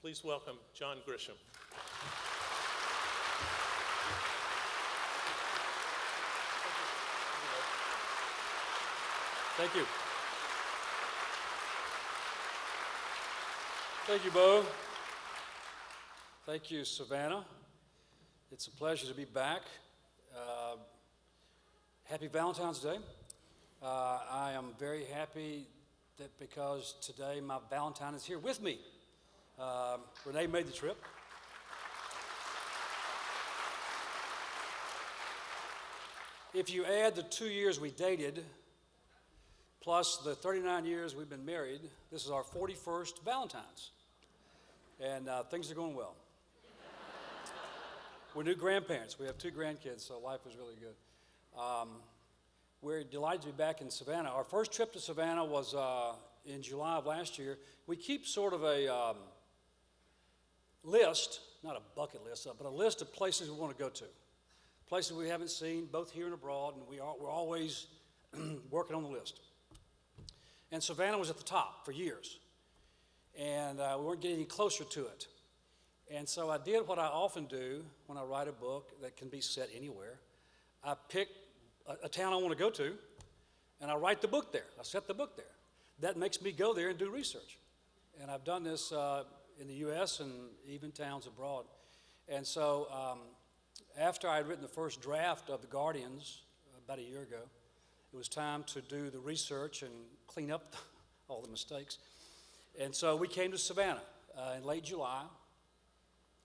Please welcome John Grisham. Thank you. Thank you, Bo. Thank you, Savannah. It's a pleasure to be back. Happy Valentine's Day. I am very happy that because today my Valentine is here with me. Renee made the trip. If you add the 2 years we dated, plus the 39 years we've been married, this is our 41st Valentine's. And things are going well. We're new grandparents. We have 2 grandkids, so life is really good. We're delighted to be back in Savannah. Our first trip to Savannah was in July of last year. We keep sort of a list, not a bucket list, but a list of places we want to go to. Places we haven't seen, both here and abroad, and we're always working on the list. And Savannah was at the top for years. And we weren't getting any closer to it. And so I did what I often do when I write a book that can be set anywhere. I pick a town I want to go to, and I write the book there. I set the book there. That makes me go there and do research. And I've done this in the U.S. and even towns abroad. And so after I had written the first draft of The Guardians about a year ago, it was time to do the research and clean up all the mistakes. And so we came to Savannah in late July.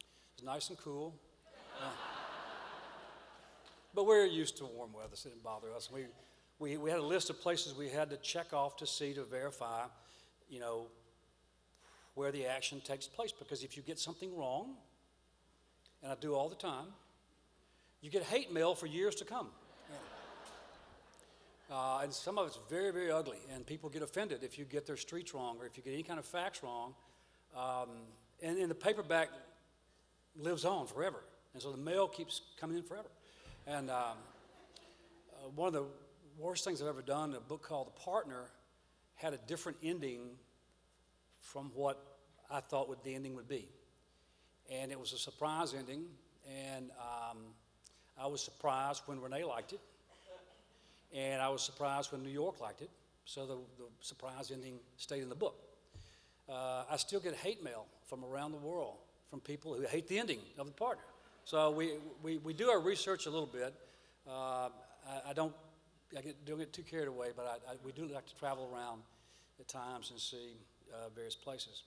It was nice and cool. But we're used to warm weather, so it didn't bother us. We had a list of places we had to check off to see, to verify, where the action takes place. Because if you get something wrong, and I do all the time, you get hate mail for years to come. And some of it's very, very ugly, and people get offended if you get their streets wrong or if you get any kind of facts wrong. And the paperback lives on forever, and so the mail keeps coming in forever. And one of the worst things I've ever done, a book called The Partner, had a different ending from what I thought the ending would be. And it was a surprise ending, and I was surprised when Renee liked it. And I was surprised when New York liked it, so the surprise ending stayed in the book. I still get hate mail from around the world from people who hate the ending of The Partner. So we do our research a little bit. Don't get too carried away, but we do like to travel around at times and see various places.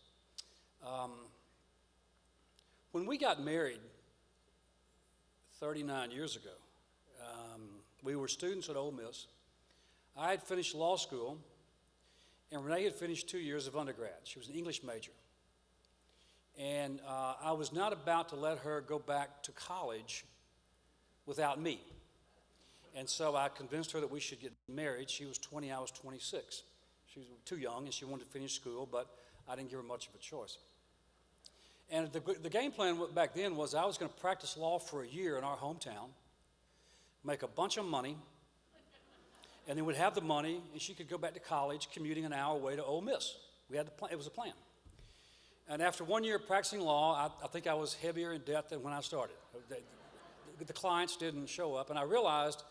When we got married 39 years ago, we were students at Ole Miss. I had finished law school, and Renee had finished 2 years of undergrad. She was an English major. And I was not about to let her go back to college without me. And so I convinced her that we should get married. She was 20, I was 26. She was too young, and she wanted to finish school, but I didn't give her much of a choice. And the game plan back then was I was going to practice law for a year in our hometown, make a bunch of money, and then we'd have the money, and she could go back to college, commuting an hour away to Ole Miss. We had the plan. It was a plan. And after 1 year of practicing law, I think I was heavier in debt than when I started. The clients didn't show up, and I realized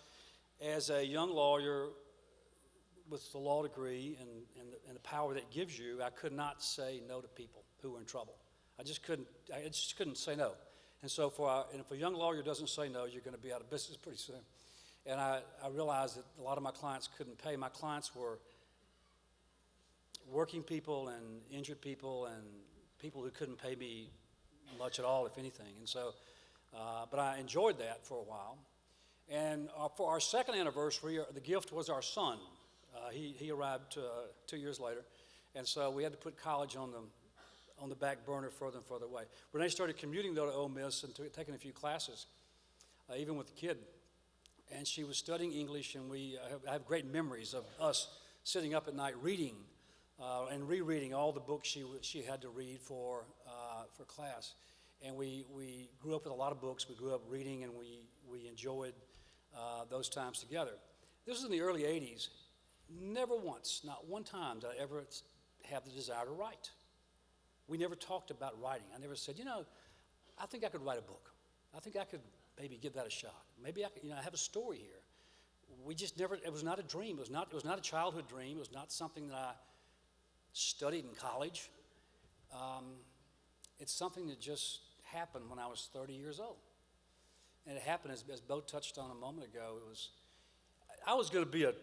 as a young lawyer with the law degree and the power that it gives you, I could not say no to people who were in trouble. I just couldn't say no. And so if a young lawyer doesn't say no, you're going to be out of business pretty soon. And I realized that a lot of my clients couldn't pay. My clients were working people and injured people and people who couldn't pay me much at all, if anything. And so, but I enjoyed that for a while. And for our second anniversary, the gift was our son. He arrived 2 years later. And so we had to put college on the back burner further and further away. Renee started commuting, though, to Ole Miss and taking a few classes, even with the kid. And she was studying English, and I have great memories of us sitting up at night reading and rereading all the books she had to read for class. And we grew up with a lot of books. We grew up reading, and we enjoyed those times together. This was in the early 80s. Never once, not one time, did I ever have the desire to write. We never talked about writing. I never said, I think I could write a book. I think I could maybe give that a shot. Maybe I could, I have a story here. We just never, it was not a dream. It was not a childhood dream. It was not something that I studied in college. It's something that just happened when I was 30 years old. And it happened, as Bo touched on a moment ago, I was going to be a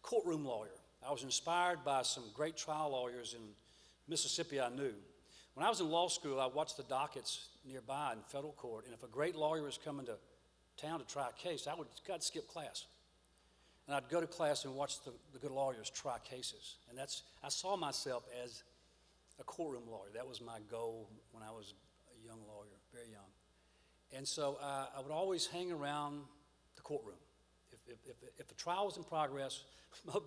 courtroom lawyer. I was inspired by some great trial lawyers in Mississippi I knew. When I was in law school, I watched the dockets nearby in federal court, and if a great lawyer was coming to town to try a case, I'd skip class. And I'd go to class and watch the good lawyers try cases. And I saw myself as a courtroom lawyer. That was my goal when I was a young lawyer, very young. And so I would always hang around the courtroom. If a trial was in progress,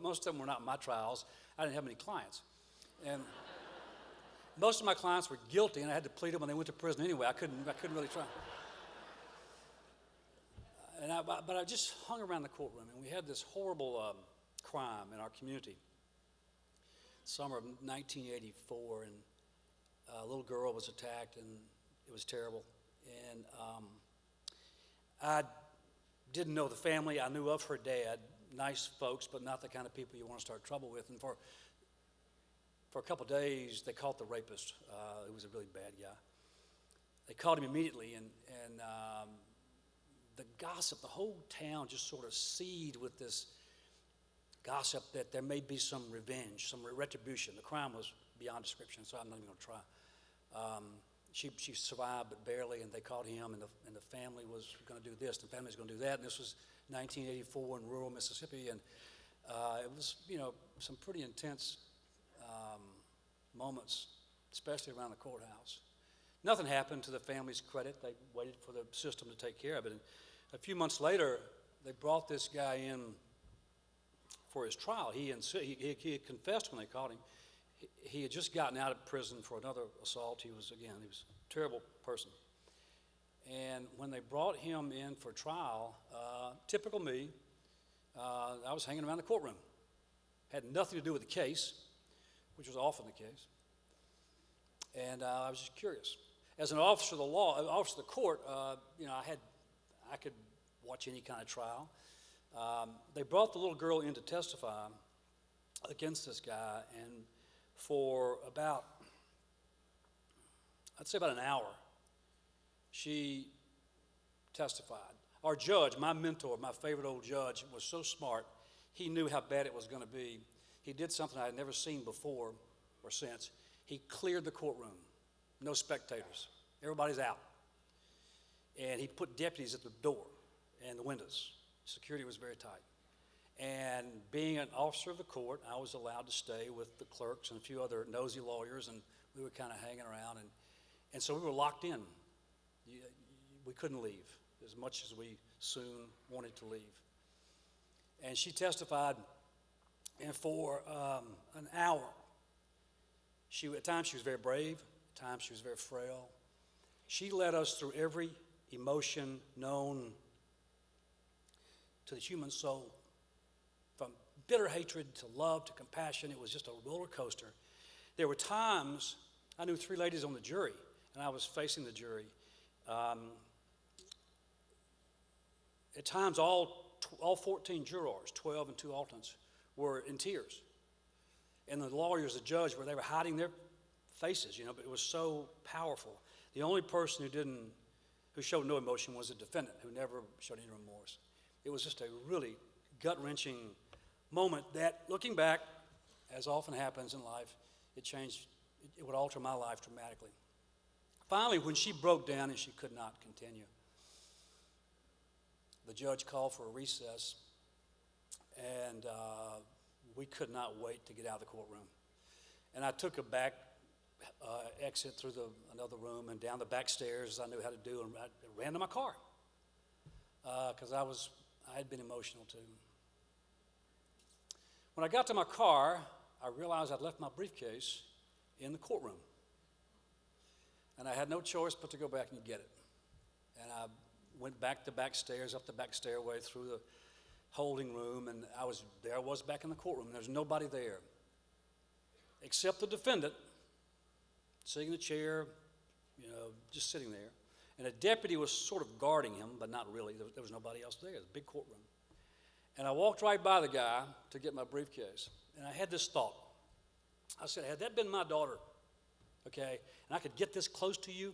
most of them were not my trials. I didn't have many clients. And most of my clients were guilty, and I had to plead them when they went to prison anyway. I couldn't really try. But I just hung around the courtroom, and we had this horrible crime in our community. Summer of 1984, and a little girl was attacked, and it was terrible. And I didn't know the family. I knew of her dad. Nice folks, but not the kind of people you want to start trouble with. And for a couple of days, they caught the rapist. He was a really bad guy. They caught him immediately, and the gossip, the whole town just sort of seethed with this gossip that there may be some revenge, some retribution. The crime was beyond description, so I'm not even going to try. She survived, but barely, and they caught him, and the family was going to do this, the family was going to do that, and this was 1984 in rural Mississippi, and it was, some pretty intense moments, especially around the courthouse. Nothing happened to the family's credit. They waited for the system to take care of it, and a few months later, they brought this guy in for his trial. He had confessed when they caught him. He had just gotten out of prison for another assault. He was a terrible person. And when they brought him in for trial, typical me, I was hanging around the courtroom. Had nothing to do with the case, which was often the case. And I was just curious. As an officer of the law, officer of the court, I could watch any kind of trial. They brought the little girl in to testify against this guy, and for about an hour, she testified. Our judge, my mentor, my favorite old judge, was so smart. He knew how bad it was going to be. He did something I had never seen before or since. He cleared the courtroom. No spectators. Everybody's out. And he put deputies at the door and the windows. Security was very tight. And being an officer of the court, I was allowed to stay with the clerks and a few other nosy lawyers, and we were kind of hanging around. And so we were locked in. We couldn't leave as much as we soon wanted to leave. And she testified, and for an hour, at times she was very brave, at times she was very frail. She led us through every emotion known to the human soul, from bitter hatred to love to compassion. It was just a roller coaster. There were times, I knew 3 ladies on the jury, and I was facing the jury. At times, all 14 jurors, 12 and 2 alternates, were in tears. And the lawyers, the judge, they were hiding their faces, but it was so powerful. The only person who showed no emotion was the defendant, who never showed any remorse. It was just a really gut-wrenching moment that, looking back, as often happens in life, it would alter my life dramatically. Finally, when she broke down and she could not continue, the judge called for a recess, and we could not wait to get out of the courtroom. And I took a back exit through another room and down the back stairs, as I knew how to do, and I ran to my car because I had been emotional too. When I got to my car, I realized I'd left my briefcase in the courtroom. And I had no choice but to go back and get it. And I went back the back stairs, up the back stairway, through the holding room, and I was back in the courtroom. There's nobody there except the defendant sitting in a chair, just sitting there. And a deputy was sort of guarding him, but not really. There was nobody else there. It was a big courtroom. And I walked right by the guy to get my briefcase. And I had this thought. I said, had that been my daughter, okay, and I could get this close to you,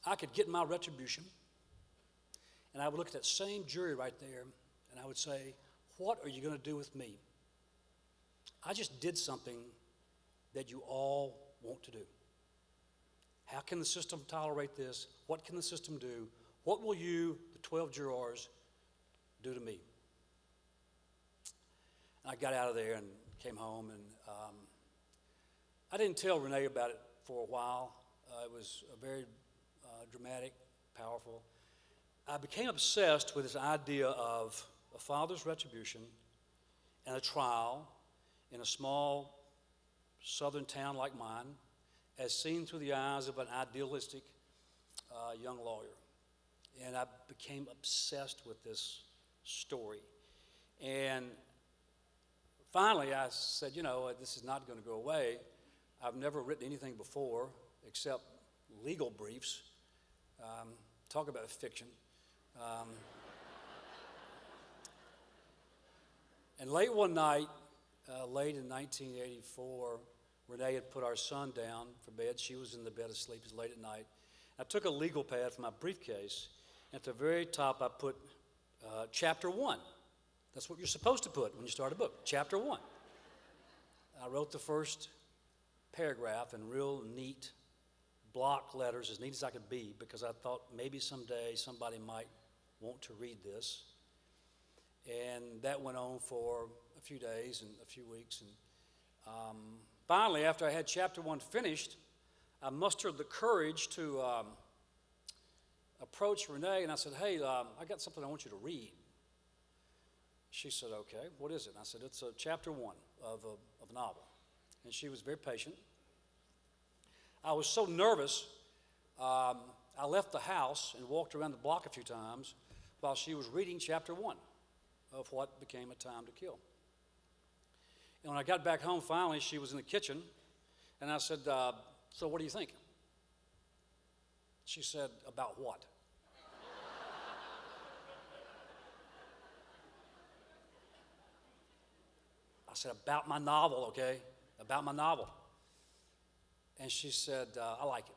I could get my retribution. And I would look at that same jury right there, and I would say, what are you going to do with me? I just did something that you all want to do. How can the system tolerate this? What can the system do? What will you, the 12 jurors, do to me? And I got out of there and came home, and I didn't tell Renee about it for a while. It was a very dramatic, powerful. I became obsessed with this idea of a father's retribution and a trial in a small southern town like mine, as seen through the eyes of an idealistic young lawyer. And I became obsessed with this story. And finally, I said, this is not going to go away. I've never written anything before except legal briefs. Talk about fiction. And late one night, late in 1984, Renee had put our son down for bed. She was in the bed asleep. It was late at night. I took a legal pad from my briefcase. At the very top, I put chapter 1. That's what you're supposed to put when you start a book, chapter 1. I wrote the first paragraph in real neat block letters, as neat as I could be, because I thought maybe someday somebody might want to read this. And that went on for a few days and a few weeks. And finally, after I had chapter 1 finished, I mustered the courage to approach Renee, and I said, hey, I got something I want you to read. She said, okay, what is it? And I said, it's chapter 1 of a novel. And she was very patient. I was so nervous, I left the house and walked around the block a few times while she was reading chapter 1 of what became A Time to Kill. And when I got back home, finally, she was in the kitchen, and I said, so what do you think? She said, about what? I said, about my novel, okay? About my novel. And she said, I like it.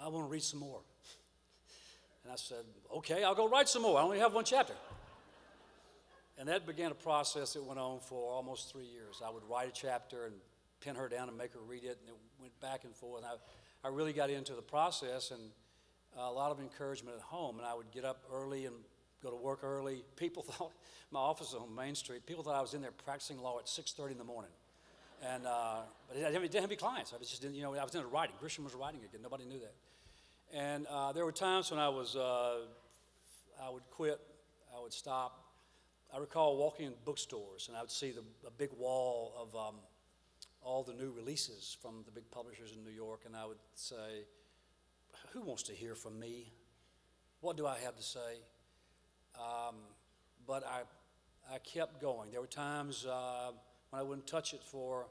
I want to read some more. And I said, okay, I'll go write some more. I only have one chapter. And that began a process that went on for almost 3 years. I would write a chapter and pin her down and make her read it, and it went back and forth. And I really got into the process, and a lot of encouragement at home. And I would get up early and go to work early. People thought, my office was on Main Street, people thought I was in there practicing law at 6:30 in the morning. And, but I didn't have any clients. I was just, I was in a writing. Grisham was writing again. Nobody knew that. And there were times when I would quit, I would stop. I recall walking in bookstores, and I would see a big wall of all the new releases from the big publishers in New York, and I would say, who wants to hear from me? What do I have to say? But I kept going. There were times when I wouldn't touch it for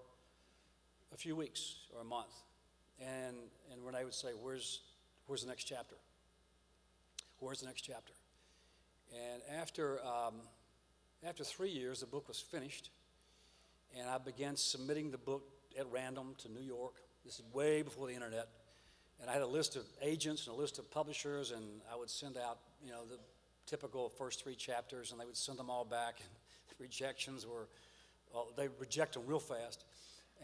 a few weeks or a month, and Renee would say, where's the next chapter? Where's the next chapter? And after 3 years, the book was finished, and I began submitting the book at random to New York. This is way before the internet. And I had a list of agents and a list of publishers, and I would send out, the typical first 3 chapters, and they would send them all back. And the rejections were, they reject them real fast.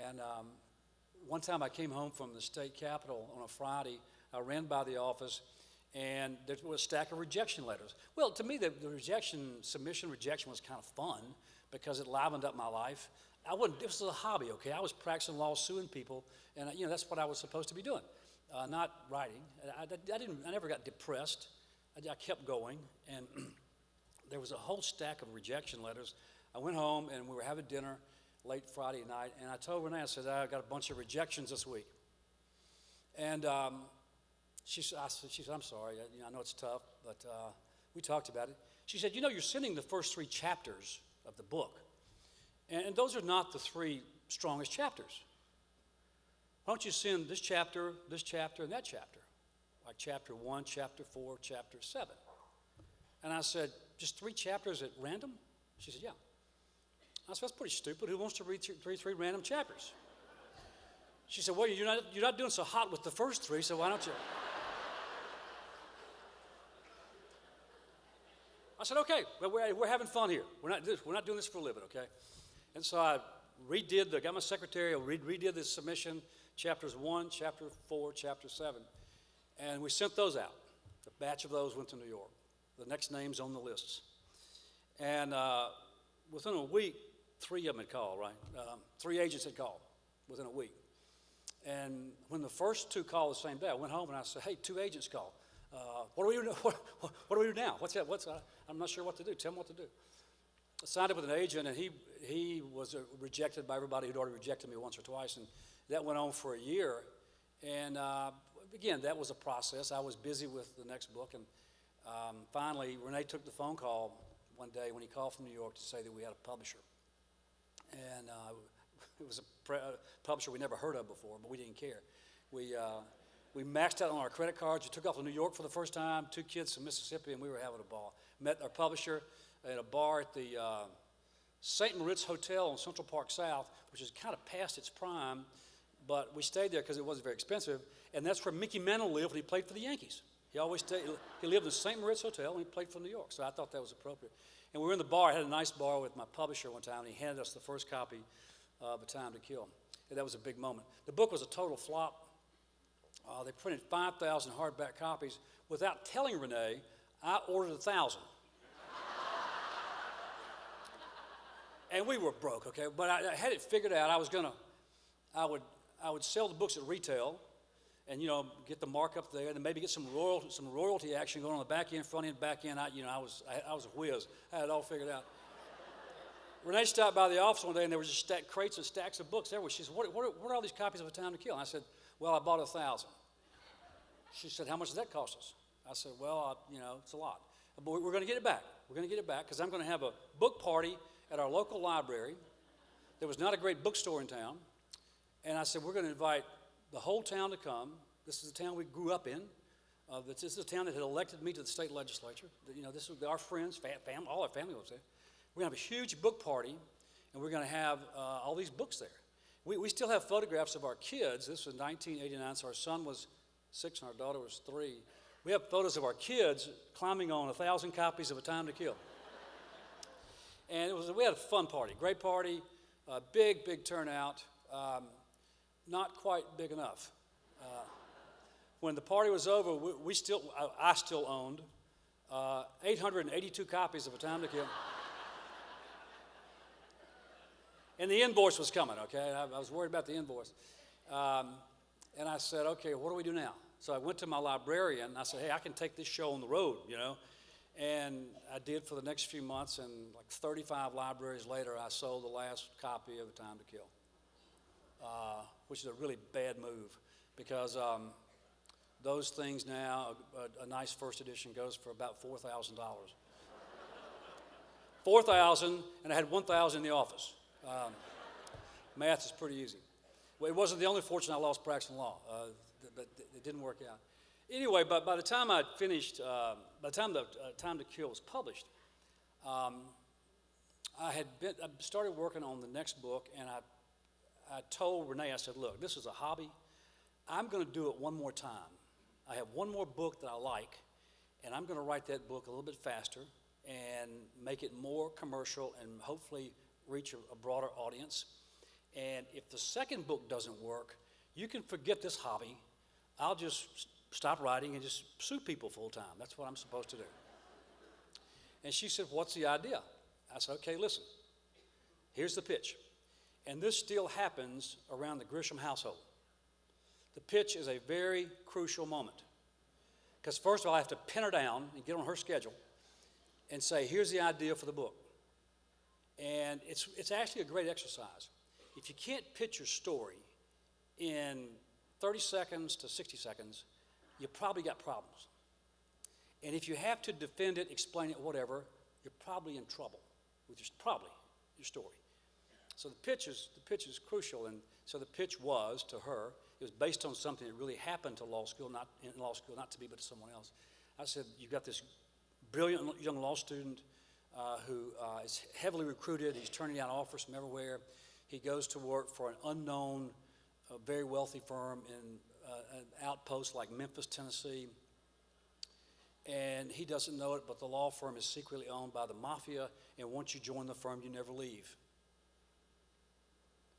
And one time I came home from the state capitol on a Friday. I ran by the office, and there was a stack of rejection letters. Well, to me, the submission rejection was kind of fun because it livened up my life. It was a hobby, okay? I was practicing law, suing people, and that's what I was supposed to be doing, not writing. I never got depressed. I kept going, and there was a whole stack of rejection letters. I went home, and we were having dinner late Friday night, and I told Renee, I said, I got a bunch of rejections this week. And she said, I'm sorry, I know it's tough, but we talked about it. She said, you're sending the first 3 chapters of the book, And those are not the three strongest chapters. Why don't you send this chapter, and that chapter? Like chapter 1, chapter 4, chapter 7. And I said, just 3 chapters at random? She said, yeah. I said, that's pretty stupid. Who wants to read three random chapters? She said, well, you're not doing so hot with the first 3, so why don't you? I said, okay, but we're having fun here. We're not doing this for a living, okay? And so I got my secretary, redid the submission, chapters 1, chapter 4, chapter 7. And we sent those out. A batch of those went to New York. The next names on the lists. And within a week, 3 of them had called, right? 3 agents had called within a week. And when the first 2 called the same day, I went home and I said, hey, 2 agents called. What do we do? What do we do now? What's that? I'm not sure what to do. Tell me what to do. I signed up with an agent, and he was rejected by everybody who'd already rejected me once or twice, and that went on for a year. And again, that was a process. I was busy with the next book, and finally, Renee took the phone call one day when he called from New York to say that we had a publisher. And it was a publisher we never heard of before, but we didn't care. We maxed out on our credit cards. We took off to New York for the first time, 2 kids from Mississippi, and we were having a ball. Met our publisher at a bar at the St. Moritz Hotel on Central Park South, which is kind of past its prime, but we stayed there because it wasn't very expensive, and that's where Mickey Mantle lived when he played for the Yankees. He lived in the St. Moritz Hotel, and he played for New York, so I thought that was appropriate. And we were in the bar. I had a nice bar with my publisher one time, and he handed us the first copy of A Time to Kill. And that was a big moment. The book was a total flop. They printed 5,000 hardback copies. Without telling Renee, I ordered 1,000. And we were broke, okay? But I had it figured out. I would sell the books at retail, and get the markup there, and then maybe get some royalty action going on the back end, front end, back end. I was a whiz. I had it all figured out. Renee stopped by the office one day, and there were just crates and stacks of books everywhere. She said, what are all these copies of A Time to Kill? And I said, well, I bought 1,000. She said, how much does that cost us? I said, well, it's a lot. But we're going to get it back. We're going to get it back because I'm going to have a book party at our local library. There was not a great bookstore in town. And I said, we're going to invite the whole town to come. This is the town we grew up in. This is the town that had elected me to the state legislature. This was our friends, all our family was there. We're going to have a huge book party, and we're going to have all these books there. We still have photographs of our kids. This was 1989, so our son was 6 and our daughter was 3. We have photos of our kids climbing on 1,000 copies of A Time to Kill. And we had a fun party, great party, big turnout, not quite big enough. When the party was over, I still owned 882 copies of A Time to Kill. And the invoice was coming, okay? I was worried about the invoice. And I said, okay, what do we do now? So I went to my librarian, and I said, hey, I can take this show on the road, And I did for the next few months, and like 35 libraries later, I sold the last copy of A Time to Kill, which is a really bad move because those things now, a nice first edition goes for about $4,000. 4,000, and I had 1,000 in the office. Math is pretty easy. Well, it wasn't the only fortune I lost practicing law, but it didn't work out. Anyway, but by the time I'd finished, by the time the Time to Kill was published, I started working on the next book, and I told Renee, I said, look, this is a hobby. I'm going to do it one more time. I have one more book that I like, and I'm going to write that book a little bit faster and make it more commercial and hopefully reach a broader audience. And if the second book doesn't work, you can forget this hobby. I'll just stop writing and just sue people full time. That's what I'm supposed to do. And she said, what's the idea? I said, okay, listen, here's the pitch. And this still happens around the Grisham household. The pitch is a very crucial moment. Because first of all, I have to pin her down and get on her schedule and say, here's the idea for the book. And it's actually a great exercise. If you can't pitch your story in 30 seconds to 60 seconds, you probably got problems. And if you have to defend it, explain it, whatever, you're probably in trouble with your story. So the pitch is crucial, and so the pitch was to her. It was based on something that really happened to law school, not to me, but to someone else. I said, you've got this brilliant young law student who is heavily recruited. He's turning down offers from everywhere. He goes to work for an unknown, very wealthy firm in an outpost like Memphis, Tennessee. And he doesn't know it, but the law firm is secretly owned by the mafia, and once you join the firm, you never leave.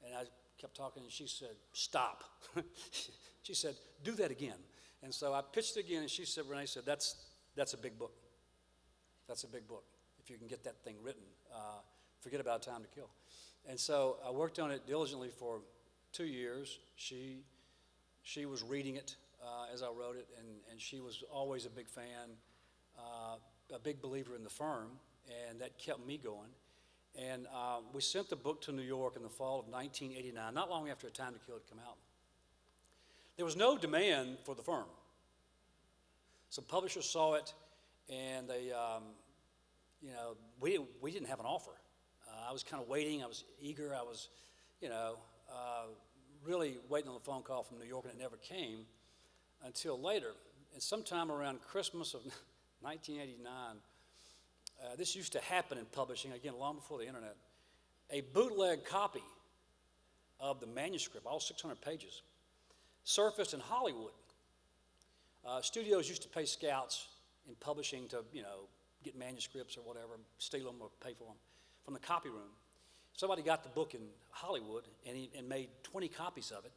And I kept talking, and she said, stop. She said, do that again. And so I pitched it again, and Renee said, that's a big book. That's a big book. If you can get that thing written, forget about Time to Kill. And so I worked on it diligently for 2 years. She was reading it as I wrote it, and she was always a big fan, a big believer in the firm, and that kept me going. And we sent the book to New York in the fall of 1989, not long after A Time to Kill had come out. There was no demand for the firm. Some publishers saw it, and they, we didn't have an offer. I was kind of waiting. I was eager. I was, really waiting on the phone call from New York, and it never came until later. And sometime around Christmas of 1989, this used to happen in publishing, again, long before the internet. A bootleg copy of the manuscript, all 600 pages, surfaced in Hollywood. Studios used to pay scouts in publishing to, get manuscripts or whatever, steal them or pay for them from the copy room. Somebody got the book in Hollywood and made 20 copies of it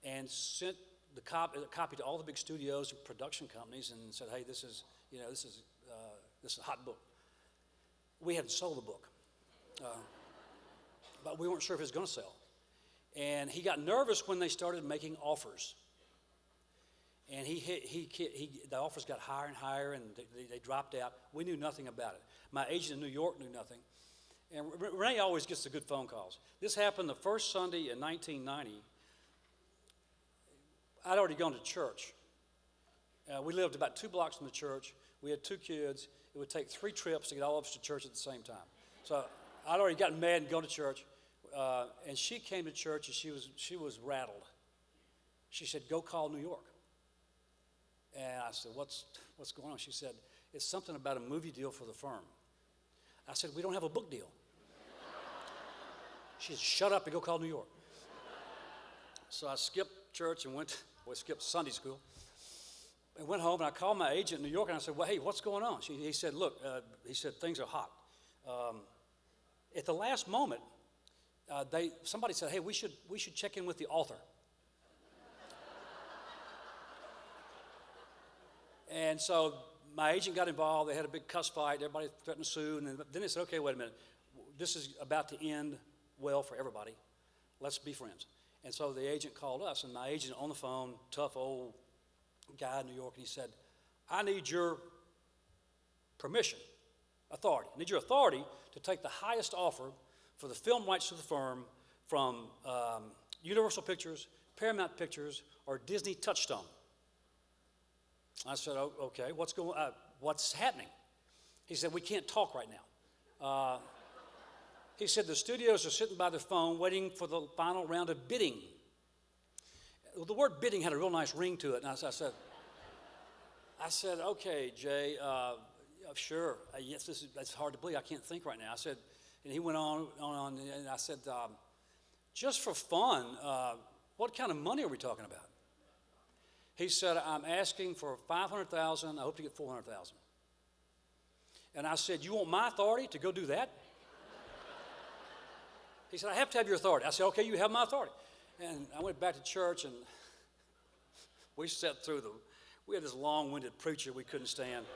and sent the copy to all the big studios and production companies and said, hey, this is a hot book. We hadn't sold the book, but we weren't sure if it was going to sell. And he got nervous when they started making offers. And the offers got higher and higher, and they dropped out. We knew nothing about it. My agent in New York knew nothing. And Renee always gets the good phone calls. This happened the first Sunday in 1990. I'd already gone to church. We lived about 2 blocks from the church. We had 2 kids. It would take 3 trips to get all of us to church at the same time. So I'd already gotten mad and gone to church. And she came to church, and she was rattled. She said, go call New York. And I said, what's going on? She said, it's something about a movie deal for the firm. I said, we don't have a book deal. She said, shut up and go call New York. So I skipped church and skipped Sunday school. And went home, and I called my agent in New York, and I said, well, hey, what's going on? He said, look, things are hot. At the last moment, somebody said, hey, we should check in with the author. And so my agent got involved. They had a big cuss fight. Everybody threatened to sue. And then they said, okay, wait a minute. This is about to end well for everybody. Let's be friends. And so the agent called us, and my agent on the phone, tough old guy in New York, and he said, I need your permission, authority. I need your authority to take the highest offer for the film rights to the firm from Universal Pictures, Paramount Pictures, or Disney Touchstone. I said, oh, okay, what's happening? He said, we can't talk right now. He said, the studios are sitting by their phone waiting for the final round of bidding. Well, the word bidding had a real nice ring to it, and I said, okay, Jay, sure. Yes, that's hard to believe. I can't think right now. I said, and he went on, and I said, just for fun, what kind of money are we talking about? He said, I'm asking for $500,000. I hope to get $400,000. And I said, you want my authority to go do that? He said, I have to have your authority. I said, okay, you have my authority. And I went back to church, and we sat through we had this long-winded preacher we couldn't stand.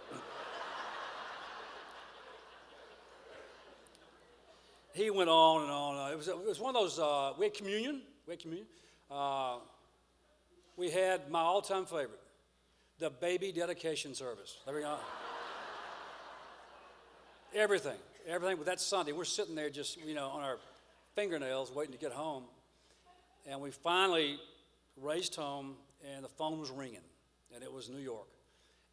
He went on and on. It was one of those, we had communion. We had my all-time favorite, the baby dedication service. There we go. Everything. But that Sunday, we're sitting there just, on our fingernails waiting to get home. And we finally raced home, and the phone was ringing, and it was New York.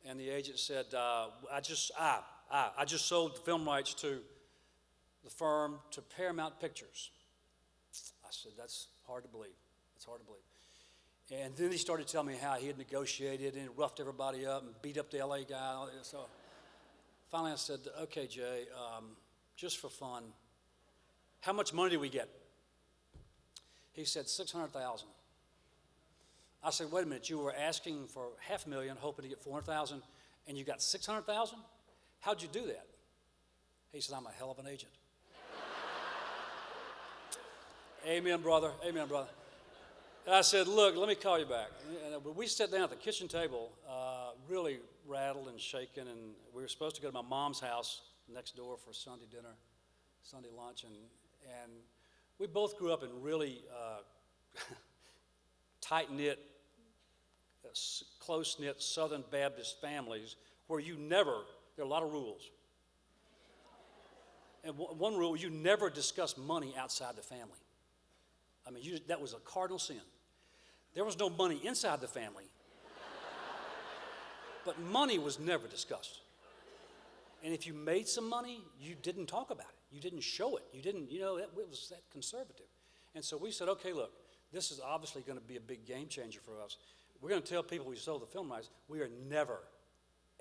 And the agent said, I just sold the film rights to the firm to Paramount Pictures. said, that's hard to believe. That's hard to believe. And then he started telling me how he had negotiated and roughed everybody up and beat up the LA guy. So finally I said, okay, Jay, just for fun, how much money did we get? He said, $600,000. I said, wait a minute, you were asking for $500,000, hoping to get $400,000, and you got $600,000? How'd you do that? He said, I'm a hell of an agent. Amen, brother. Amen, brother. And I said, look, let me call you back. And we sat down at the kitchen table, really rattled and shaken, and we were supposed to go to my mom's house next door for Sunday dinner, Sunday lunch, and we both grew up in really tight-knit, close-knit Southern Baptist families where there are a lot of rules. And one rule, you never discuss money outside the family. I mean, that was a cardinal sin. There was no money inside the family, but money was never discussed. And if you made some money, you didn't talk about it. You didn't show it. You didn't, it was that conservative. And so we said, okay, look, this is obviously going to be a big game changer for us. We're going to tell people we sold the film rights, we are never,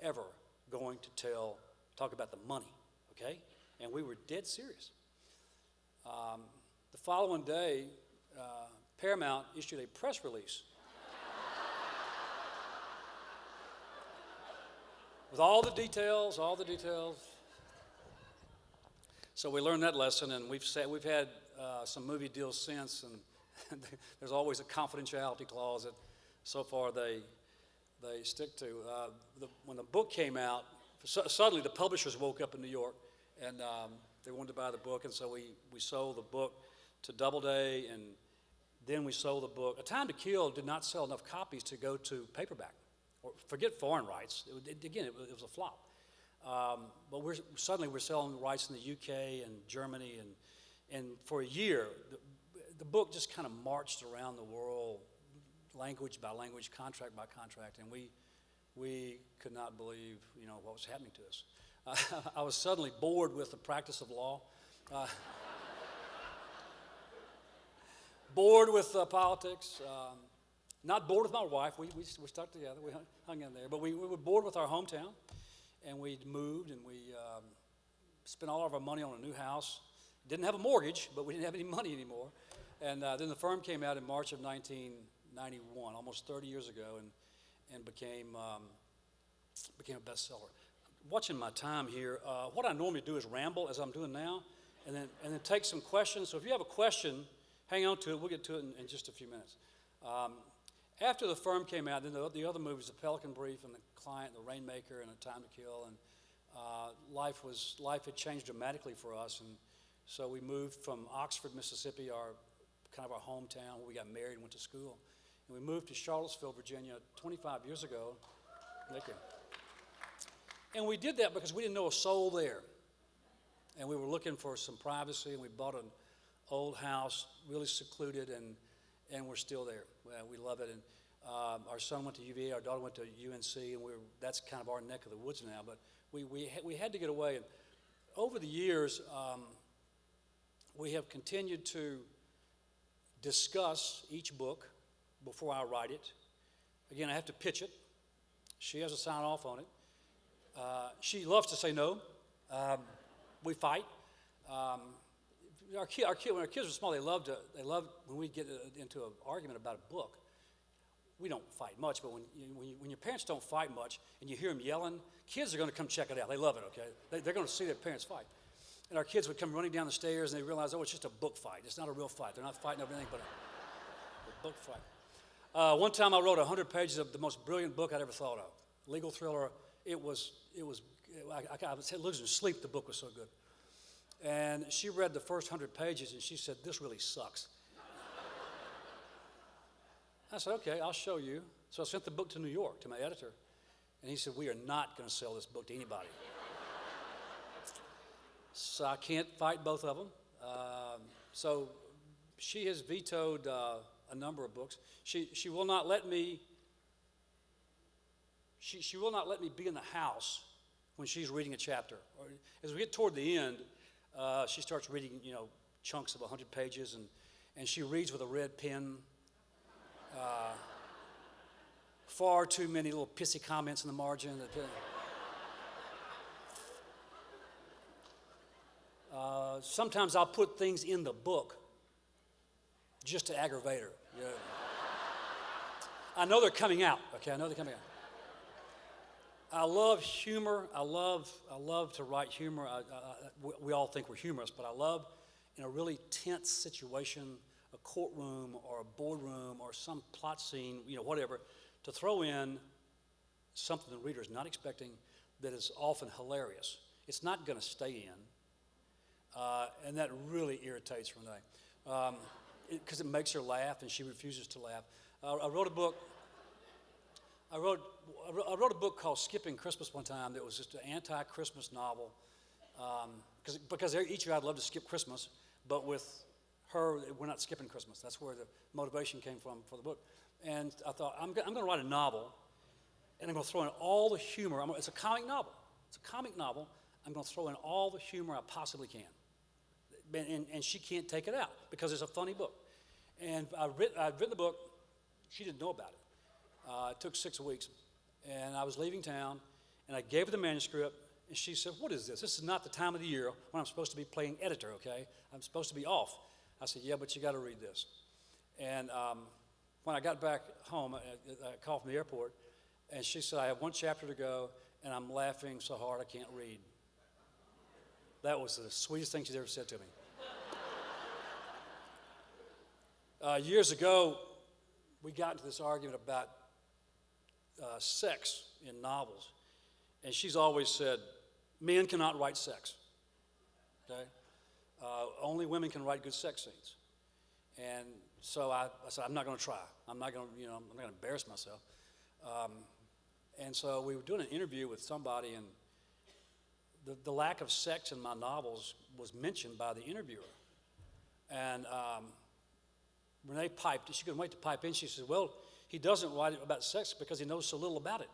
ever going to talk about the money, okay? And we were dead serious. The following day, Paramount issued a press release with all the details. So we learned that lesson, and we've had some movie deals since, and there's always a confidentiality clause that so far they stick to. When the book came out, suddenly the publishers woke up in New York, and they wanted to buy the book, and so we sold the book to Doubleday, and then we sold the book. A Time to Kill did not sell enough copies to go to paperback. Or forget foreign rights. It was a flop. But suddenly we're selling rights in the UK and Germany, and for a year, the book just kind of marched around the world, language by language, contract by contract, and we could not believe, what was happening to us. I was suddenly bored with the practice of law, bored with politics, not bored with my wife. We stuck together. We hung in there, but we were bored with our hometown, and we moved, and we spent all of our money on a new house. Didn't have a mortgage, but we didn't have any money anymore. And then the firm came out in March of 1991, almost 30 years ago, and became a bestseller. Watching my time here, what I normally do is ramble, as I'm doing now, and then take some questions. So if you have a question, hang on to it. We'll get to it in just a few minutes. After the firm came out, then the other movies, The Pelican Brief and The Client, The Rainmaker, and A Time to Kill, and life had changed dramatically for us, and so we moved from Oxford, Mississippi, our hometown, where we got married and went to school, and we moved to Charlottesville, Virginia, 25 years ago. Thank you. And we did that because we didn't know a soul there, and we were looking for some privacy, and we bought an old house, really secluded, and we're still there. We love it, and our son went to UVA, our daughter went to UNC, and that's kind of our neck of the woods now. But we had to get away, and over the years, we have continued to discuss each book before I write it. Again, I have to pitch it. She has to sign off on it. She loves to say no. We fight. When our kids were small, they loved when we get into an argument about a book. We don't fight much, but when your parents don't fight much and you hear them yelling, kids are going to come check it out. They love it, okay? They're going to see their parents fight. And our kids would come running down the stairs, and they realize, it's just a book fight. It's not a real fight. They're not fighting over anything but a book fight. One time I wrote 100 pages of the most brilliant book I'd ever thought of. Legal thriller. I was losing sleep. The book was so good. And she read the first 100 pages, and she said, this really sucks. I said, okay, I'll show you. So I sent the book to New York, to my editor, and he said, we are not going to sell this book to anybody. So I can't fight both of them. So she has vetoed a number of books. She will not let me. She will not let me be in the house when she's reading a chapter. Or as we get toward the end, she starts reading, chunks of 100 pages, and she reads with a red pen. Far too many little pissy comments in the margin. Sometimes I'll put things in the book just to aggravate her. Yeah. I know they're coming out. Okay, I know they're coming out. I love humor. I love to write humor. We all think we're humorous, but I love, in a really tense situation, a courtroom or a boardroom or some plot scene, whatever, to throw in something the reader is not expecting that is often hilarious. It's not going to stay in, and that really irritates Renee because it makes her laugh, and she refuses to laugh. I wrote a book. I wrote a book called Skipping Christmas one time that was just an anti-Christmas novel because each year I'd love to skip Christmas, but with her, we're not skipping Christmas. That's where the motivation came from for the book. And I thought, I'm going to write a novel, and I'm going to throw in all the humor. It's a comic novel. I'm going to throw in all the humor I possibly can. And she can't take it out because it's a funny book. And I'd written the book. She didn't know about it. It took 6 weeks. And I was leaving town, and I gave her the manuscript, and she said, "What is this? This is not the time of the year when I'm supposed to be playing editor, okay? I'm supposed to be off." I said, "Yeah, but you got to read this." And when I got back home, I called from the airport, and she said, "I have one chapter to go, and I'm laughing so hard I can't read." That was the sweetest thing she's ever said to me. Years ago, we got into this argument about sex in novels, and she's always said, men cannot write sex, okay? Only women can write good sex scenes. And so I said, I'm not going to try. I'm not going to embarrass myself. And so we were doing an interview with somebody, and the lack of sex in my novels was mentioned by the interviewer. And Renee piped. She couldn't wait to pipe in. She said, "Well, he doesn't write about sex because he knows so little about it."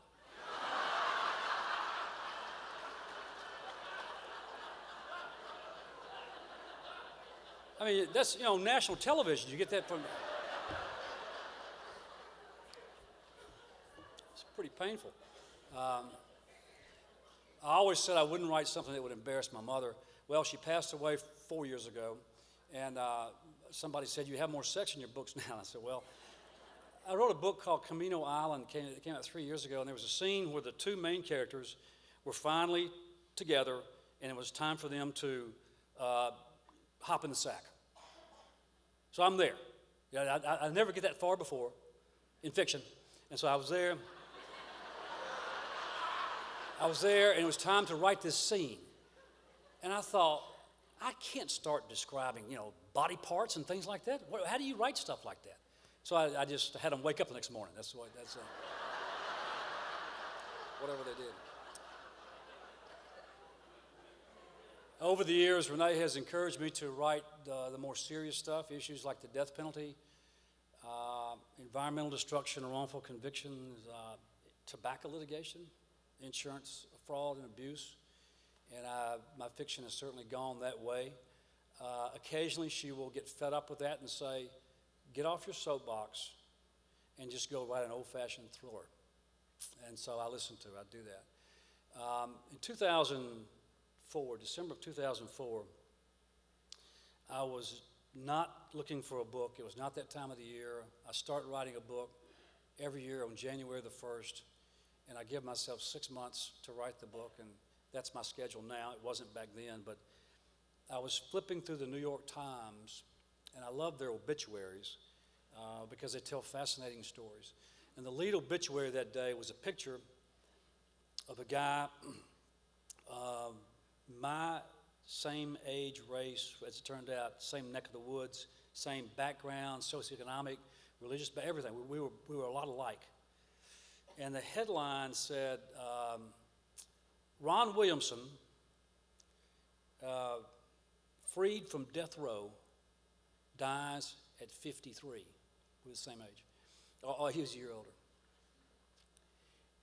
I mean, that's, national television. You get that from... It's pretty painful. I always said I wouldn't write something that would embarrass my mother. Well, she passed away 4 years ago, and somebody said, "You have more sex in your books now." I said, "Well, I wrote a book called Camino Island. It came out 3 years ago, and there was a scene where the two main characters were finally together, and it was time for them to hop in the sack. So I'm there. Yeah, I never get that far before in fiction. And so I was there. And it was time to write this scene. And I thought, I can't start describing, body parts and things like that. How do you write stuff like that? So I just had them wake up the next morning. That's whatever they did. Over the years, Renee has encouraged me to write the more serious stuff, issues like the death penalty, environmental destruction, wrongful convictions, tobacco litigation, insurance fraud and abuse. And my fiction has certainly gone that way. Occasionally, she will get fed up with that and say, "Get off your soapbox and just go write an old-fashioned thriller." And so I listen to her. I do that. In 2004, December of 2004, I was not looking for a book. It was not that time of the year. I start writing a book every year on January the 1st, and I give myself 6 months to write the book, and that's my schedule now. It wasn't back then, but I was flipping through the New York Times, and I love their obituaries because they tell fascinating stories. And the lead obituary that day was a picture of a guy my same age, race, as it turned out, same neck of the woods, same background, socioeconomic, religious, but everything. We were a lot alike. And the headline said, Ron Williamson, freed from death row, dies at 53. We're the same age. Oh, he was a year older.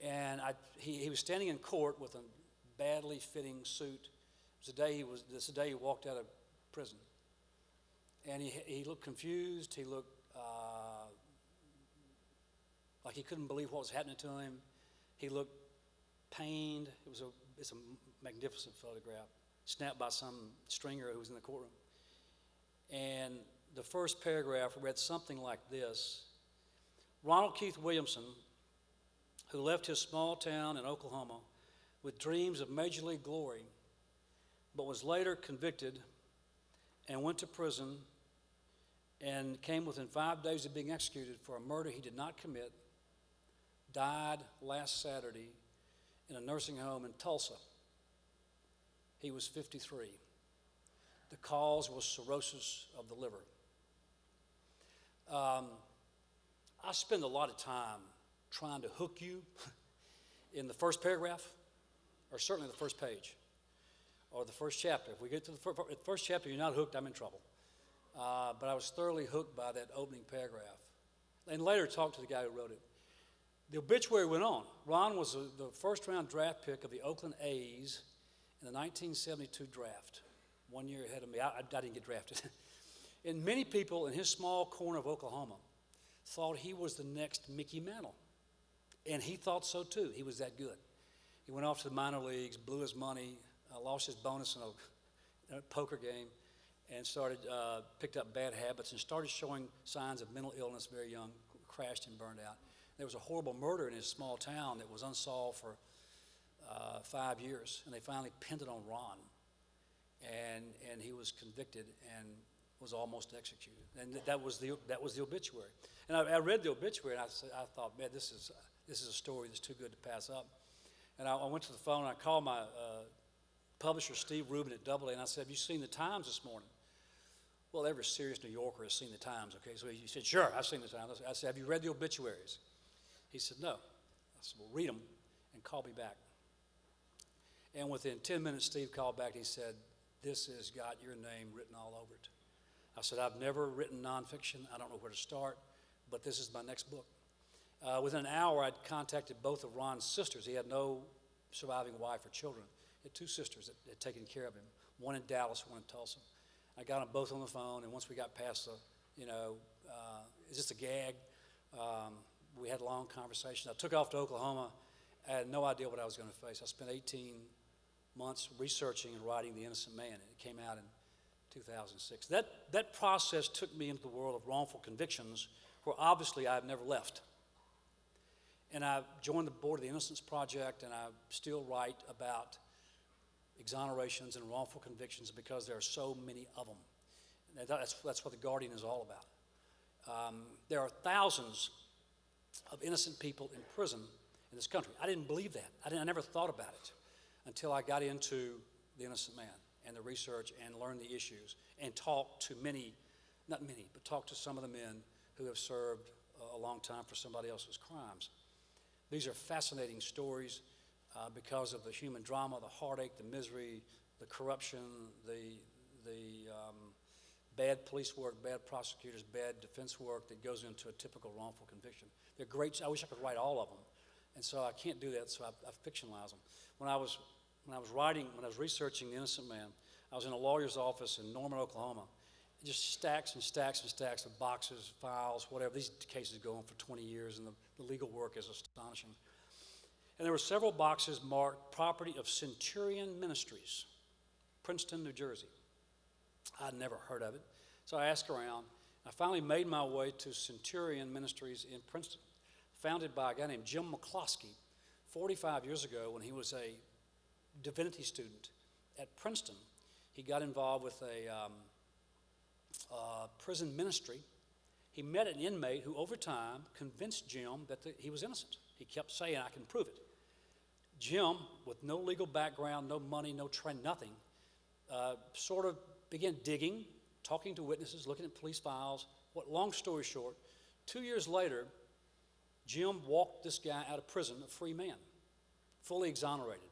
And he was standing in court with a badly fitting suit. It was the day he walked out of prison. And he looked confused. He looked like he couldn't believe what was happening to him. He looked pained. It's a magnificent photograph, snapped by some stringer who was in the courtroom. And the first paragraph read something like this: Ronald Keith Williamson, who left his small town in Oklahoma with dreams of major league glory, but was later convicted and went to prison and came within 5 days of being executed for a murder he did not commit, died last Saturday in a nursing home in Tulsa. He was 53. The cause was cirrhosis of the liver. I spend a lot of time trying to hook you in the first paragraph, or certainly the first page, or the first chapter. If we get to the first chapter, you're not hooked, I'm in trouble. But I was thoroughly hooked by that opening paragraph. And later talked to the guy who wrote it. The obituary went on. Ron was the first round draft pick of the Oakland A's in the 1972 draft, 1 year ahead of me. I didn't get drafted. And many people in his small corner of Oklahoma thought he was the next Mickey Mantle. And he thought so too. He was that good. He went off to the minor leagues, blew his money, lost his bonus in a poker game, and picked up bad habits and started showing signs of mental illness very young, crashed and burned out. There was a horrible murder in his small town that was unsolved for 5 years, and they finally pinned it on Ron. And he was convicted and was almost executed. And that was the obituary. And I read the obituary, and I thought, man, this is a story that's too good to pass up. And I went to the phone, and I called my publisher, Steve Rubin at AA, and I said, have you seen the Times this morning? Well, every serious New Yorker has seen the Times, okay? So he said, sure, I've seen the Times. I said, have you read the obituaries? He said, no. I said, well, read them and call me back. And within 10 minutes, Steve called back, and he said, this has got your name written all over it. I said, I've never written nonfiction. I don't know where to start, but this is my next book. Within an hour, I'd contacted both of Ron's sisters. He had no surviving wife or children. He had two sisters that had taken care of him, one in Dallas, one in Tulsa. I got them both on the phone, and once we got past the, is this a gag? We had a long conversation. I took off to Oklahoma. I had no idea what I was going to face. I spent 18 months researching and writing The Innocent Man, and it came out in 2006. That process took me into the world of wrongful convictions, where obviously I've never left. And I joined the board of the Innocence Project, and I still write about exonerations and wrongful convictions because there are so many of them. And that's what The Guardian is all about. There are thousands of innocent people in prison in this country. I didn't believe that. I never thought about it until I got into The Innocent Man and the research and learned the issues and talked to talked to some of the men who have served a long time for somebody else's crimes. These are fascinating stories because of the human drama, the heartache, the misery, the corruption, the bad police work, bad prosecutors, bad defense work that goes into a typical wrongful conviction. They're great. I wish I could write all of them, and so I can't do that. So I fictionalize them. When I was researching The Innocent Man, I was in a lawyer's office in Norman, Oklahoma. Just stacks and stacks and stacks of boxes, files, whatever. These cases go on for 20 years, and the legal work is astonishing. And there were several boxes marked property of Centurion Ministries, Princeton, New Jersey. I'd never heard of it, so I asked around. I finally made my way to Centurion Ministries in Princeton, founded by a guy named Jim McCloskey 45 years ago when he was a divinity student at Princeton. He got involved with a prison ministry. He met an inmate who over time convinced Jim that he was innocent. He kept saying, I can prove it. Jim, with no legal background, no money, no training, nothing, sort of began digging, talking to witnesses, looking at police files. Long story short, 2 years later, Jim walked this guy out of prison, a free man, fully exonerated.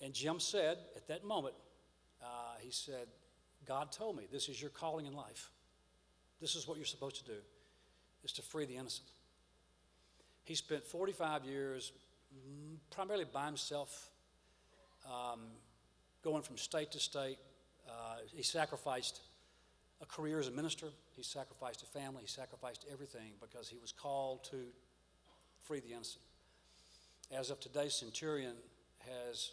And Jim said, at that moment, he said, God told me this is your calling in life. This is what you're supposed to do, is to free the innocent. He spent 45 years primarily by himself, going from state to state. He sacrificed a career as a minister. He sacrificed a family. He sacrificed everything because he was called to free the innocent. As of today, Centurion has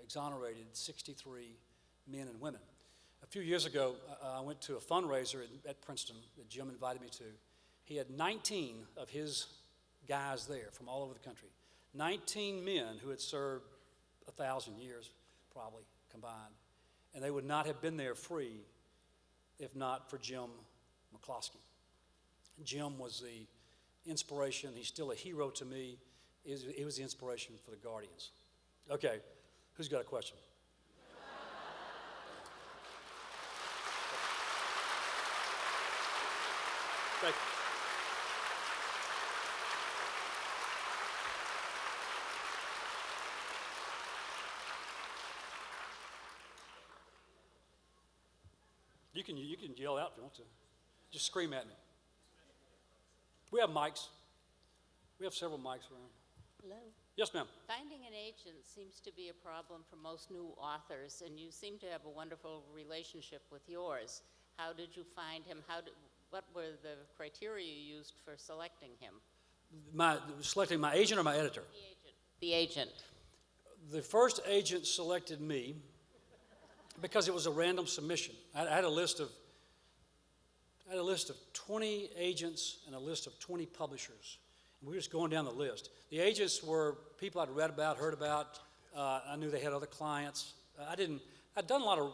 exonerated 63 men and women. A few years ago, I went to a fundraiser at Princeton that Jim invited me to. He had 19 of his guys there from all over the country. 19 men who had served 1,000 years, probably, combined. And they would not have been there free if not for Jim McCloskey. Jim was the inspiration. He's still a hero to me. He was the inspiration for the Guardians. Okay, who's got a question? Thank you. You can yell out if you want to. Just scream at me. We have mics. We have several mics around. Hello. Yes, ma'am. Finding an agent seems to be a problem for most new authors, and you seem to have a wonderful relationship with yours. How did you find him? What were the criteria you used for selecting him? Selecting my agent or my editor? The agent. The agent. The first agent selected me because it was a random submission. I had a list of 20 agents and a list of 20 publishers. We were just going down the list. The agents were people I'd read about, heard about. I knew they had other clients. I'd done a lot of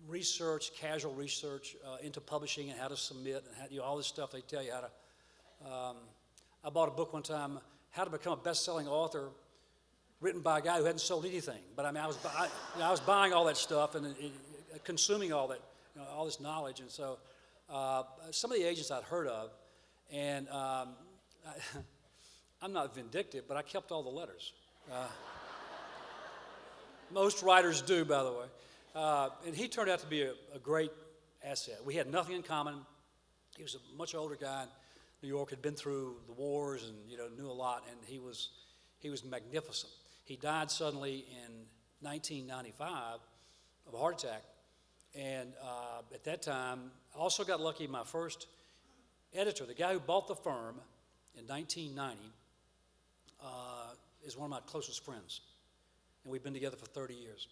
research, casual research into publishing and how to submit and all this stuff they tell you how to. I bought a book one time, How to Become a Best-Selling Author, written by a guy who hadn't sold anything. But I mean, I was buying all that stuff and consuming all that, all this knowledge. And so some of the agents I'd heard of, and I'm not vindictive, but I kept all the letters. Most writers do, by the way. And he turned out to be a great asset. We had nothing in common. He was a much older guy in New York, had been through the wars and knew a lot, and he was magnificent. He died suddenly in 1995 of a heart attack, and at that time, I also got lucky. My first editor, the guy who bought the firm in 1990, is one of my closest friends, and we've been together for 30 years.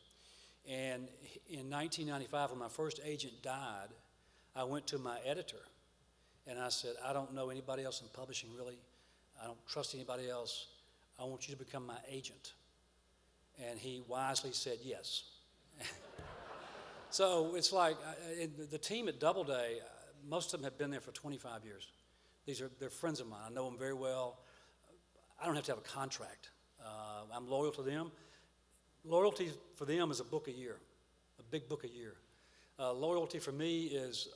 And in 1995, when my first agent died, I went to my editor, and I said, I don't know anybody else in publishing, really. I don't trust anybody else. I want you to become my agent. And he wisely said yes. So it's like the team at Doubleday, most of them have been there for 25 years. They're friends of mine. I know them very well. I don't have to have a contract. I'm loyal to them. Loyalty for them is a book a year, a big book a year. Loyalty for me is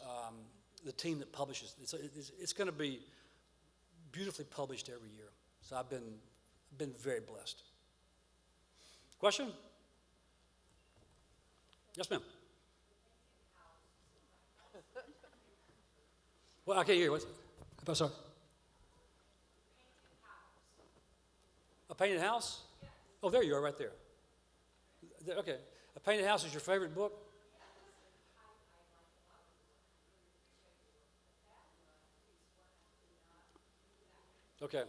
the team that publishes. It's going to be beautifully published every year. So I've been very blessed. Question? Yes, ma'am. Well, I can't hear. What's? I'm sorry. A painted house? Oh, there you are, right there. Okay. A Painted House is your favorite book? Okay.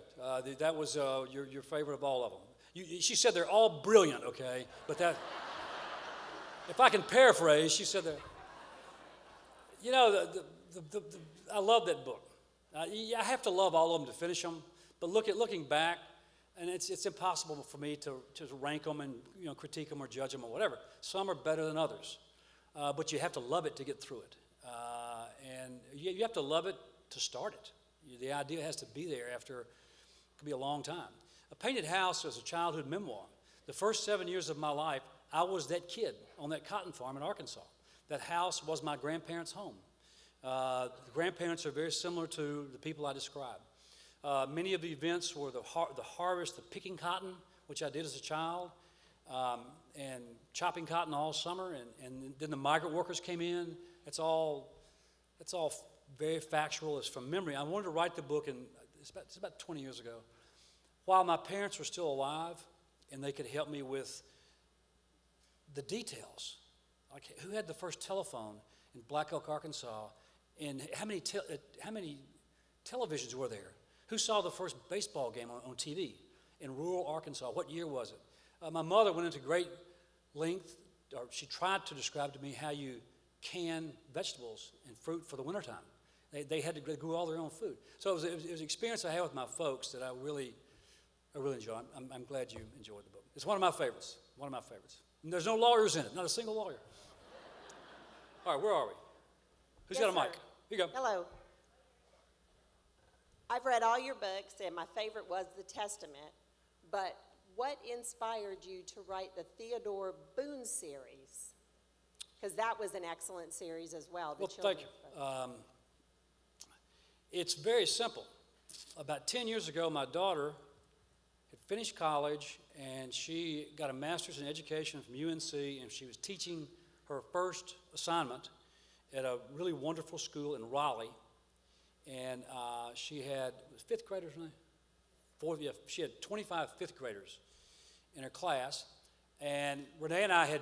That was your favorite of all of them. She said they're all brilliant, okay? But that, if I can paraphrase, she said that, I love that book. I have to love all of them to finish them. But looking back, and it's impossible for me to rank them and critique them or judge them or whatever. Some are better than others, but you have to love it to get through it, and you have to love it to start it. The idea has to be there after it could be a long time. A Painted House is a childhood memoir. The first 7 years of my life, I was that kid on that cotton farm in Arkansas. That house was my grandparents' home. The grandparents are very similar to the people I described. Many of the events were the harvest, the picking cotton, which I did as a child, and chopping cotton all summer, and then the migrant workers came in. It's all very factual. It's from memory. I wanted to write the book, and it's about 20 years ago, while my parents were still alive, and they could help me with the details. Like who had the first telephone in Black Elk, Arkansas, and how many televisions were there? Who saw the first baseball game on TV in rural Arkansas? What year was it? My mother went into great length, or she tried to describe to me how you can vegetables and fruit for the wintertime. They had to grow all their own food. So it was an experience I had with my folks that I really enjoy. I'm glad you enjoyed the book. It's one of my favorites. One of my favorites. And there's no lawyers in it. Not a single lawyer. All right, where are we? Who's got a mic? Sir. Here you go. Hello. I've read all your books, and my favorite was The Testament. But what inspired you to write the Theodore Boone series? Because that was an excellent series as well. Well, thank you. It's very simple. About 10 years ago, my daughter had finished college, and she got a master's in education from UNC, and she was teaching her first assignment at a really wonderful school in Raleigh. And she had fifth graders, right? She had 25 fifth graders in her class. And Renee and I had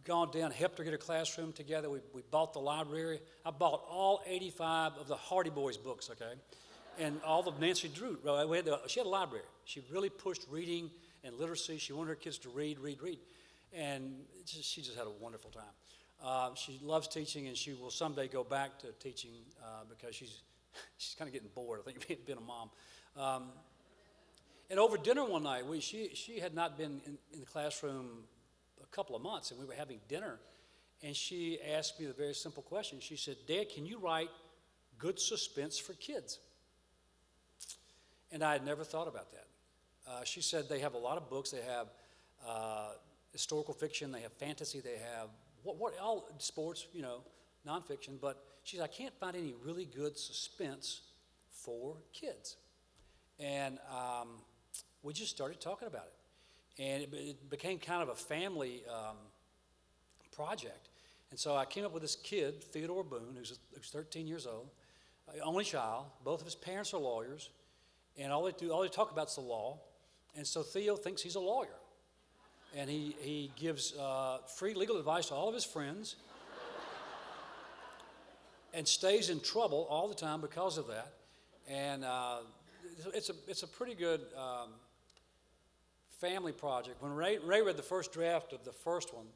gone down, helped her get her classroom together. We bought the library. I bought all 85 of the Hardy Boys books, okay? And all of Nancy Drew. She had a library. She really pushed reading and literacy. She wanted her kids to read. And she just had a wonderful time. She loves teaching, and she will someday go back to teaching because she's kind of getting bored, I think, being a mom. And over dinner one night, she had not been in the classroom a couple of months, and we were having dinner, and she asked me the very simple question. She said, "Dad, can you write good suspense for kids?" And I had never thought about that. She said they have a lot of books. They have historical fiction, they have fantasy, they have all sports, nonfiction, but she said, I can't find any really good suspense for kids. And we just started talking about it. And it became kind of a family project. And so I came up with this kid, Theodore Boone, who's 13 years old, only child. Both of his parents are lawyers. And all they talk about is the law. And so Theo thinks he's a lawyer. And he gives free legal advice to all of his friends and stays in trouble all the time because of that. And it's a pretty good family project. When Ray read the first draft of the first one,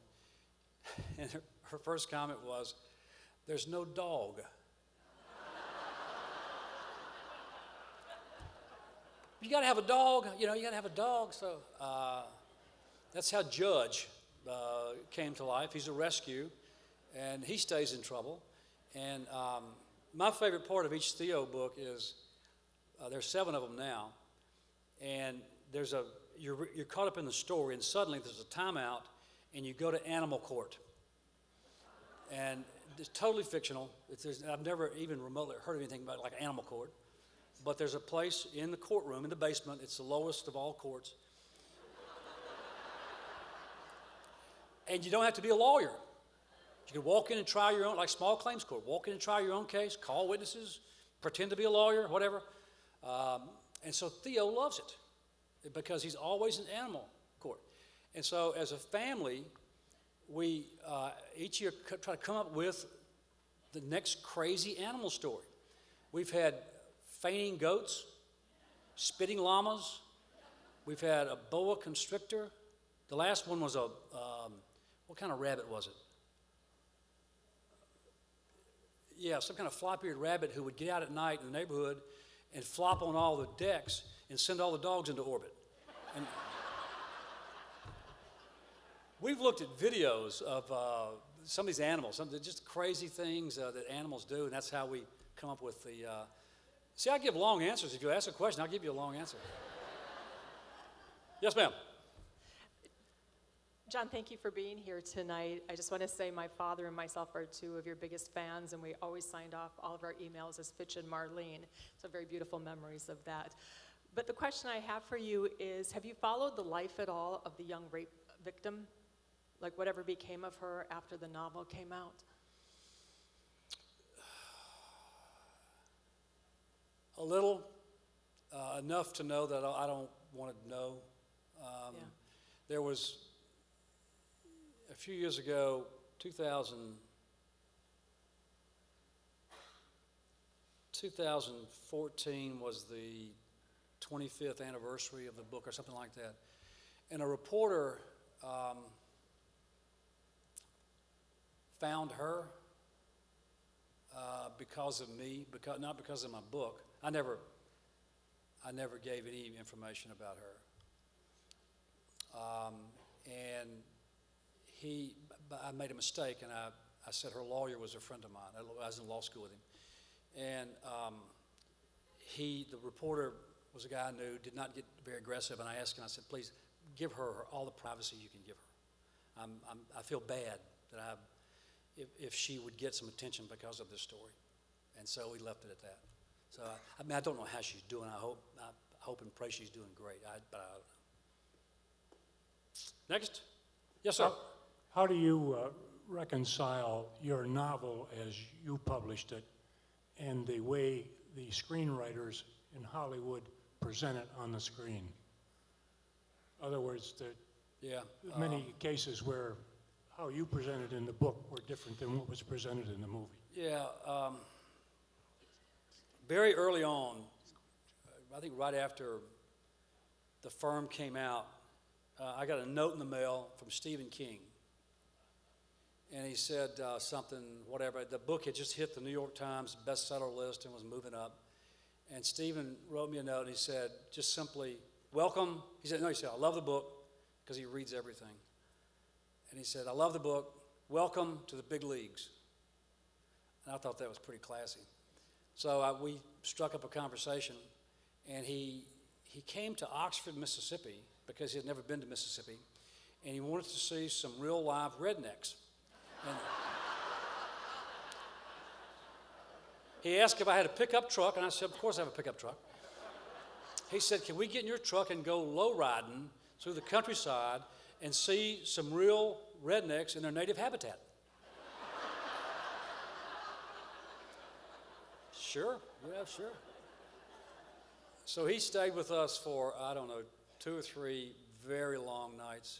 and her first comment was, "There's no dog." You got to have a dog, you got to have a dog. So that's how Judge came to life. He's a rescue, and he stays in trouble. And my favorite part of each Theo book is there's 7 of them now, and you're caught up in the story, and suddenly there's a timeout, and you go to animal court. And it's totally fictional. I've never even remotely heard of anything about like animal court. But there's a place in the courtroom, in the basement. It's the lowest of all courts. And you don't have to be a lawyer. You can walk in and try your own, like small claims court. Walk in and try your own case, call witnesses, pretend to be a lawyer, whatever. And so Theo loves it because he's always in animal court. And so as a family, we each year try to come up with the next crazy animal story. We've had fainting goats, spitting llamas. We've had a boa constrictor. The last one was what kind of rabbit was it? Yeah, some kind of flop-eared rabbit who would get out at night in the neighborhood and flop on all the decks and send all the dogs into orbit. And we've looked at videos of some of these animals, some of the just crazy things that animals do, and that's how we come up with the... See, I give long answers. If you ask a question, I'll give you a long answer. Yes, ma'am. John, thank you for being here tonight. I just want to say my father and myself are 2 of your biggest fans, and we always signed off all of our emails as Fitch and Marlene. So very beautiful memories of that. But the question I have for you is, have you followed the life at all of the young rape victim? Like whatever became of her after the novel came out? A little, enough to know that I don't want to know. There was, a few years ago, 2000, 2014 was the 25th anniversary of the book or something like that. And a reporter found her because of me, not because of my book. I never gave any information about her. And I made a mistake, and I said her lawyer was a friend of mine. I was in law school with him. And the reporter was a guy I knew, did not get very aggressive, and I asked him, I said, please give her all the privacy you can give her. I feel bad that if she would get some attention because of this story. And so we left it at that. So, I don't know how she's doing. I hope and pray she's doing great. But I don't know. Next. Yes, sir. How do you reconcile your novel as you published it and the way the screenwriters in Hollywood present it on the screen? In other words, many cases where how you presented in the book were different than what was presented in the movie. Yeah. Very early on, I think right after The Firm came out, I got a note in the mail from Stephen King. And he said something, whatever. The book had just hit the New York Times bestseller list and was moving up. And Stephen wrote me a note and he said, just simply, welcome. He said, I love the book, because he reads everything. And he said, I love the book. Welcome to the big leagues. And I thought that was pretty classy. So we struck up a conversation, and he came to Oxford, Mississippi, because he had never been to Mississippi, and he wanted to see some real live rednecks. And he asked if I had a pickup truck, and I said, of course I have a pickup truck. He said, can we get in your truck and go low-riding through the countryside and see some real rednecks in their native habitat? Sure, yeah, sure. So he stayed with us for, 2 or 3 very long nights.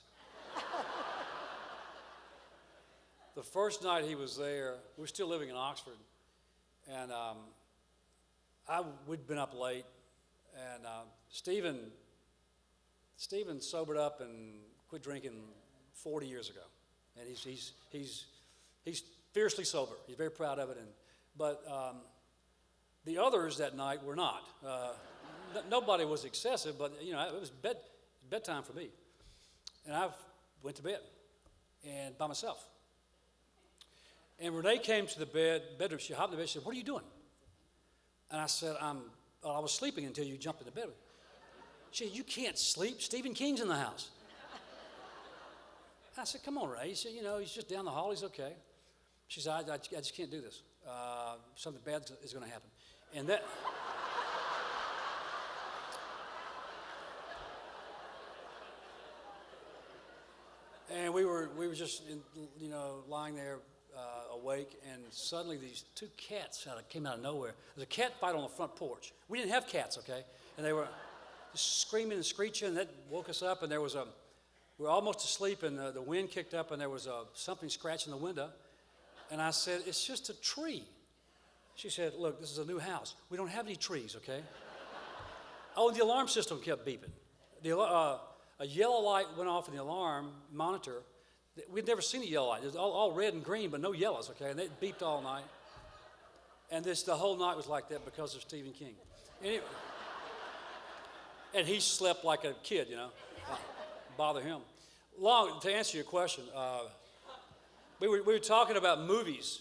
The first night he was there, we were still living in Oxford, and we'd been up late, and Stephen sobered up and quit drinking 40 years ago, and he's fiercely sober. He's very proud of it, but the others that night were not. Nobody was excessive, but it was bedtime for me, and I went to bed, and by myself. And Renee came to the bedroom. She hopped in the bed. She said, "What are you doing?" And I said, I was sleeping until you jumped in the bed." She said, "You can't sleep. Stephen King's in the house." I said, "Come on, Ray." He said, "He's just down the hall. He's okay." She said, I just can't do this. Something bad is going to happen." And that... And we were just, lying there awake, and suddenly these 2 cats came out of nowhere. There's a cat fight on the front porch. We didn't have cats, okay? And they were just screaming and screeching, and that woke us up, and we were almost asleep, and the wind kicked up, and there was something scratching the window. And I said, "It's just a tree." She said, "Look, this is a new house. We don't have any trees, okay?" Oh, and the alarm system kept beeping. A yellow light went off in the alarm monitor. We'd never seen a yellow light. It was all red and green, but no yellows, okay? And it beeped all night. And the whole night was like that because of Stephen King. Anyway, and he slept like a kid, bother him. To answer your question, we were talking about movies.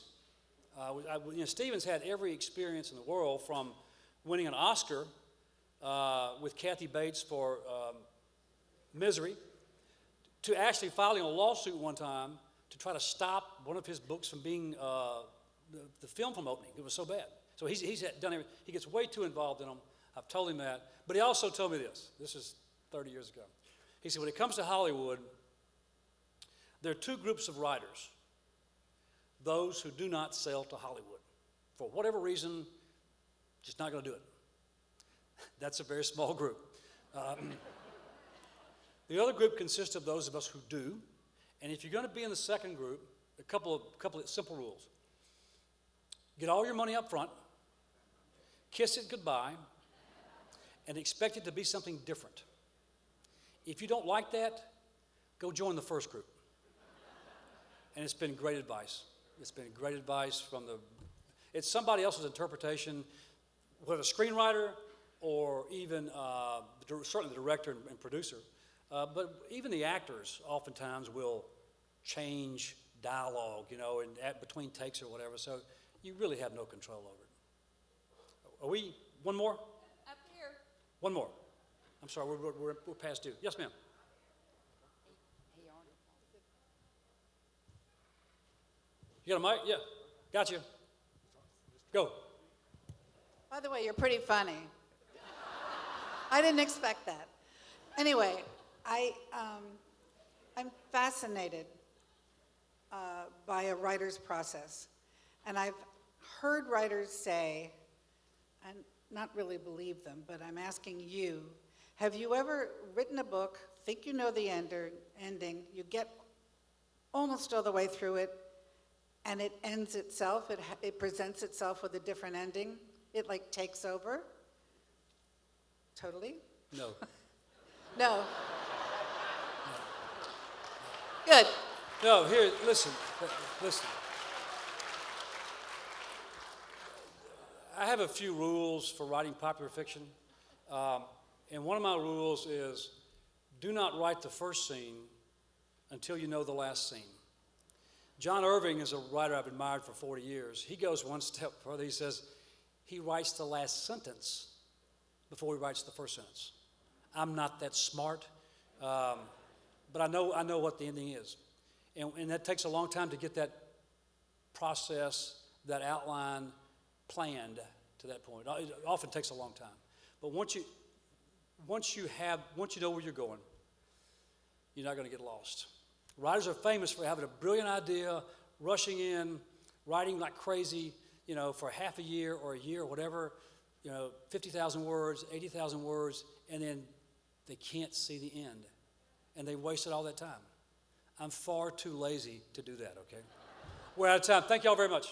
Stephen's had every experience in the world, from winning an Oscar with Kathy Bates for Misery, to actually filing a lawsuit one time to try to stop one of his books from being the film from opening. It was so bad. So he's done everything. He gets way too involved in them. I've told him that. But he also told me this. This is 30 years ago. He said, when it comes to Hollywood, there are 2 groups of writers. Those who do not sell to Hollywood. For whatever reason, just not going to do it. That's a very small group. The other group consists of those of us who do. And if you're going to be in the second group, a couple of simple rules. Get all your money up front, kiss it goodbye, and expect it to be something different. If you don't like that, go join the first group. And it's been great advice. It's been great advice it's somebody else's interpretation, whether a screenwriter or even certainly the director and producer, but even the actors oftentimes will change dialogue, between takes or whatever, so you really have no control over it. One more? Up here. One more. I'm sorry, we're past due. Yes, ma'am. You got a mic? Yeah. Got you. Go. By the way, you're pretty funny. I didn't expect that. Anyway, I'm fascinated by a writer's process. And I've heard writers say, and not really believe them, but I'm asking you, have you ever written a book, think you know the ending, you get almost all the way through it, and it ends itself, it presents itself with a different ending? It like takes over? Totally? No. No. Good. No, here, listen. I have a few rules for writing popular fiction. And one of my rules is do not write the first scene until you know the last scene. John Irving is a writer I've admired for 40 years. He goes one step further. He says he writes the last sentence before he writes the first sentence. I'm not that smart, but I know what the ending is. And that takes a long time to get that process, that outline planned to that point. It often takes a long time. But once you know where you're going, you're not going to get lost. Writers are famous for having a brilliant idea, rushing in, writing like crazy, for half a year or a year or whatever, 50,000 words, 80,000 words, and then they can't see the end. And they wasted all that time. I'm far too lazy to do that, okay? We're out of time. Thank you all very much.